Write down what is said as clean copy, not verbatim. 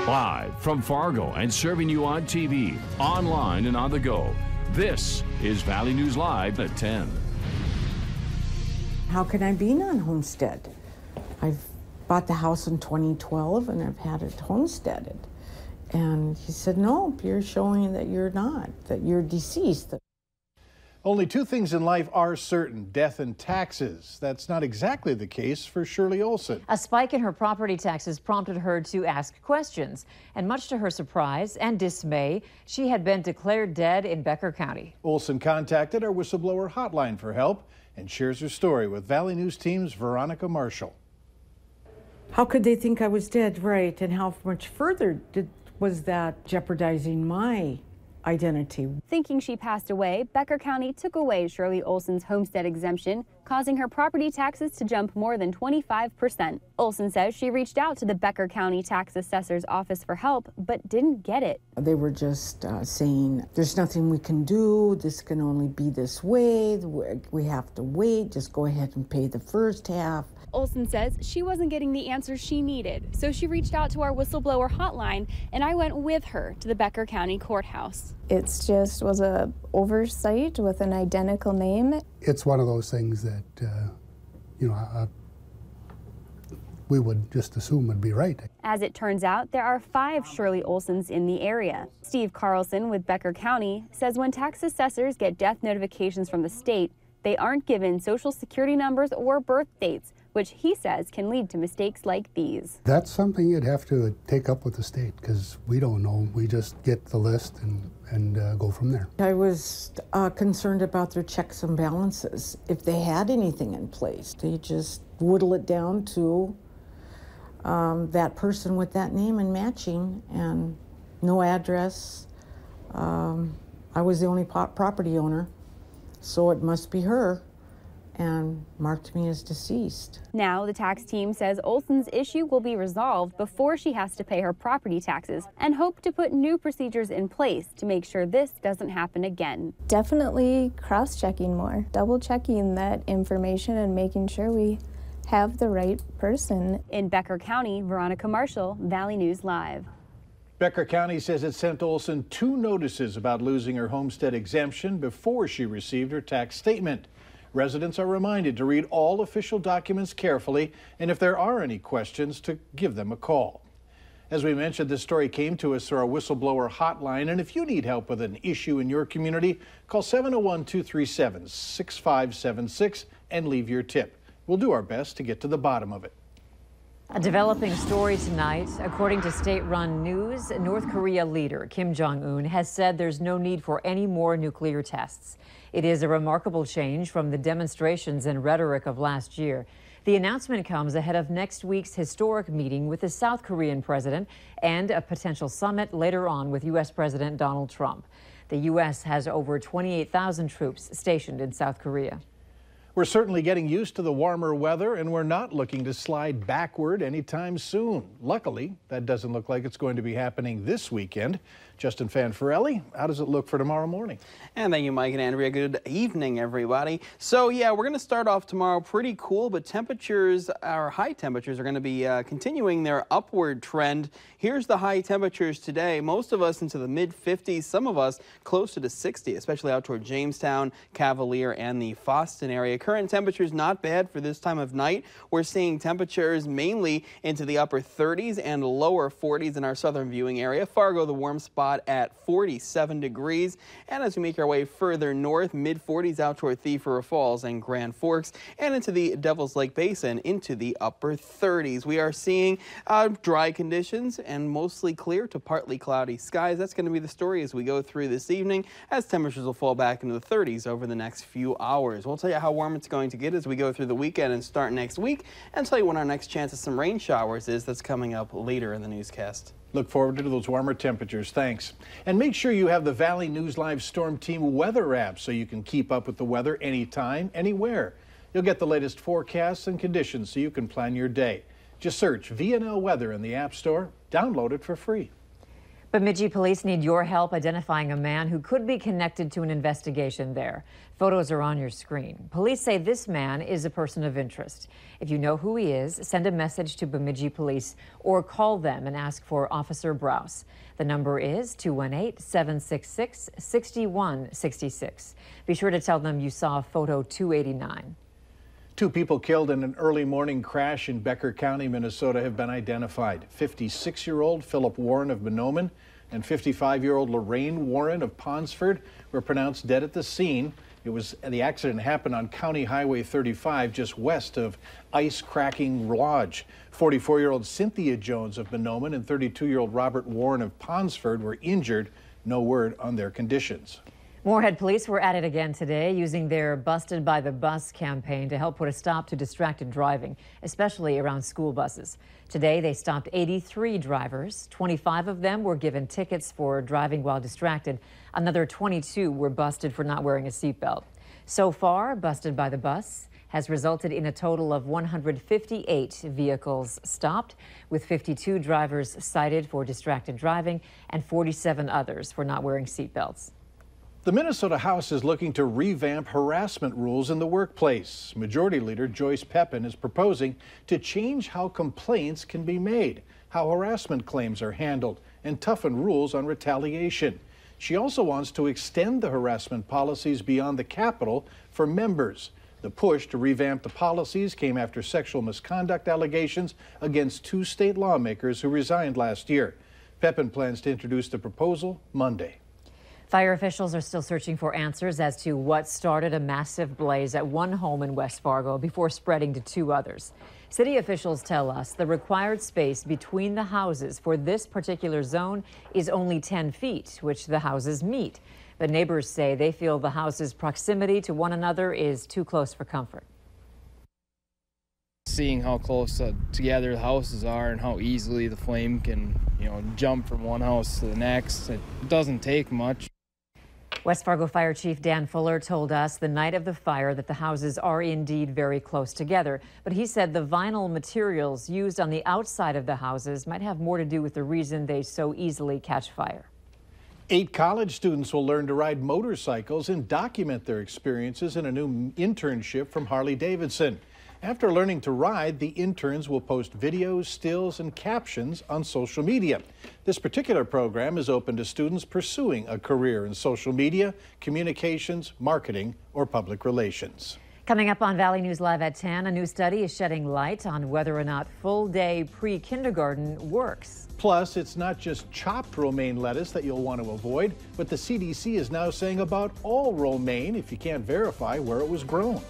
Live from Fargo and serving you on TV, online, and on the go. This is Valley News Live at 10. How can I be non-homestead? I've bought the house in 2012 and I've had it homesteaded. And he said, no, you're showing that you're not, that you're deceased. Only two things in life are certain, death and taxes. That's not exactly the case for Shirley Olson. A spike in her property taxes prompted her to ask questions. And much to her surprise and dismay, she had been declared dead in Becker County. Olson contacted our whistleblower hotline for help and shares her story with Valley News Team's Veronica Marshall. How could they think I was dead, right? And how much further was that jeopardizing my identity? Thinking she passed away, Becker County took away Shirley Olson's homestead exemption, causing her property taxes to jump more than 25%. Olson says she reached out to the Becker County Tax Assessor's office for help, but didn't get it. They were just saying, there's nothing we can do, this can only be this way, we have to wait, just go ahead and pay the first half. Olson says she wasn't getting the answers she needed, so she reached out to our whistleblower hotline, and I went with her to the Becker County Courthouse. It just was a oversight with an identical name. It's one of those things that, we would just assume would be right. As it turns out, there are 5 Shirley Olsons in the area. Steve Carlson with Becker County says when tax assessors get death notifications from the state, they aren't given social security numbers or birth dates, which he says can lead to mistakes like these. That's something you'd have to take up with the state because we don't know. We just get the list and go from there. I was concerned about their checks and balances. If they had anything in place, they just whittle it down to that person with that name and matching and no address. I was the only property owner, so it must be her, and marked me as deceased. Now the tax team says Olson's issue will be resolved before she has to pay her property taxes and hope to put new procedures in place to make sure this doesn't happen again. Definitely cross-checking more, double-checking that information and making sure we have the right person. In Becker County, Veronica Marshall, Valley News Live. Becker County says it sent Olson 2 notices about losing her homestead exemption before she received her tax statement. Residents are reminded to read all official documents carefully, and if there are any questions, to give them a call. As we mentioned, this story came to us through our whistleblower hotline, and if you need help with an issue in your community, call 701-237-6576 and leave your tip. We'll do our best to get to the bottom of it. A developing story tonight. According to state-run news, North Korea leader Kim Jong-un has said there's no need for any more nuclear tests. It is a remarkable change from the demonstrations and rhetoric of last year. The announcement comes ahead of next week's historic meeting with the South Korean president and a potential summit later on with U.S. President Donald Trump. The U.S. has over 28,000 troops stationed in South Korea. We're certainly getting used to the warmer weather, and we're not looking to slide backward anytime soon. Luckily, that doesn't look like it's going to be happening this weekend. Justin Fanfarelli, how does it look for tomorrow morning? And thank you, Mike and Andrea. Good evening, everybody. So, yeah, we're going to start off tomorrow pretty cool, but temperatures, our high temperatures, are going to be continuing their upward trend. Here's the high temperatures today. Most of us into the mid-50s, some of us closer to 60, especially out toward Jamestown, Cavalier, and the Fosston area. Current temperatures not bad for this time of night. We're seeing temperatures mainly into the upper 30s and lower 40s in our southern viewing area. Fargo, the warm spot at 47 degrees. And as we make our way further north, mid-40s out toward Thief River Falls and Grand Forks, and into the Devil's Lake Basin into the upper 30s. We are seeing dry conditions and mostly clear to partly cloudy skies. That's going to be the story as we go through this evening, as temperatures will fall back into the 30s over the next few hours. We'll tell you how warm it's going to get as we go through the weekend and start next week, and tell you when our next chance of some rain showers is. That's coming up later in the newscast. Look forward to those warmer temperatures. Thanks. And make sure you have the Valley News Live Storm Team weather app so you can keep up with the weather anytime, anywhere. You'll get the latest forecasts and conditions so you can plan your day. Just search VNL Weather in the App Store. Download it for free. Bemidji police need your help identifying a man who could be connected to an investigation there. Photos are on your screen. Police say this man is a person of interest. If you know who he is, send a message to Bemidji Police or call them and ask for Officer Browse. The number is 218-766-6166. Be sure to tell them you saw photo 289. 2 people killed in an early morning crash in Becker County, Minnesota have been identified. 56-year-old Philip Warren of Mahnomen and 55-year-old Lorraine Warren of Ponsford were pronounced dead at the scene. The accident happened on County Highway 35 just west of Ice Cracking Lodge. 44-year-old Cynthia Jones of Mahnomen and 32-year-old Robert Warren of Ponsford were injured. No word on their conditions. Moorhead police were at it again today, using their Busted by the Bus campaign to help put a stop to distracted driving, especially around school buses. Today, they stopped 83 drivers. 25 of them were given tickets for driving while distracted. Another 22 were busted for not wearing a seatbelt. So far, Busted by the Bus has resulted in a total of 158 vehicles stopped, with 52 drivers cited for distracted driving and 47 others for not wearing seatbelts. The Minnesota House is looking to revamp harassment rules in the workplace. Majority Leader Joyce Pepin is proposing to change how complaints can be made, how harassment claims are handled, and toughen rules on retaliation. She also wants to extend the harassment policies beyond the Capitol for members. The push to revamp the policies came after sexual misconduct allegations against 2 state lawmakers who resigned last year. Pepin plans to introduce the proposal Monday. Fire officials are still searching for answers as to what started a massive blaze at one home in West Fargo before spreading to 2 others. City officials tell us the required space between the houses for this particular zone is only 10 feet, which the houses meet. But neighbors say they feel the houses' proximity to one another is too close for comfort. Seeing how close together the houses are and how easily the flame can, jump from one house to the next, it doesn't take much. West Fargo Fire Chief Dan Fuller told us the night of the fire that the houses are indeed very close together. But he said the vinyl materials used on the outside of the houses might have more to do with the reason they so easily catch fire. 8 college students will learn to ride motorcycles and document their experiences in a new internship from Harley-Davidson. After learning to ride, the interns will post videos, stills, and captions on social media. This particular program is open to students pursuing a career in social media, communications, marketing, or public relations. Coming up on Valley News Live at 10, a new study is shedding light on whether or not full-day pre-kindergarten works. Plus, it's not just chopped romaine lettuce that you'll want to avoid, but the CDC is now saying about all romaine if you can't verify where it was grown.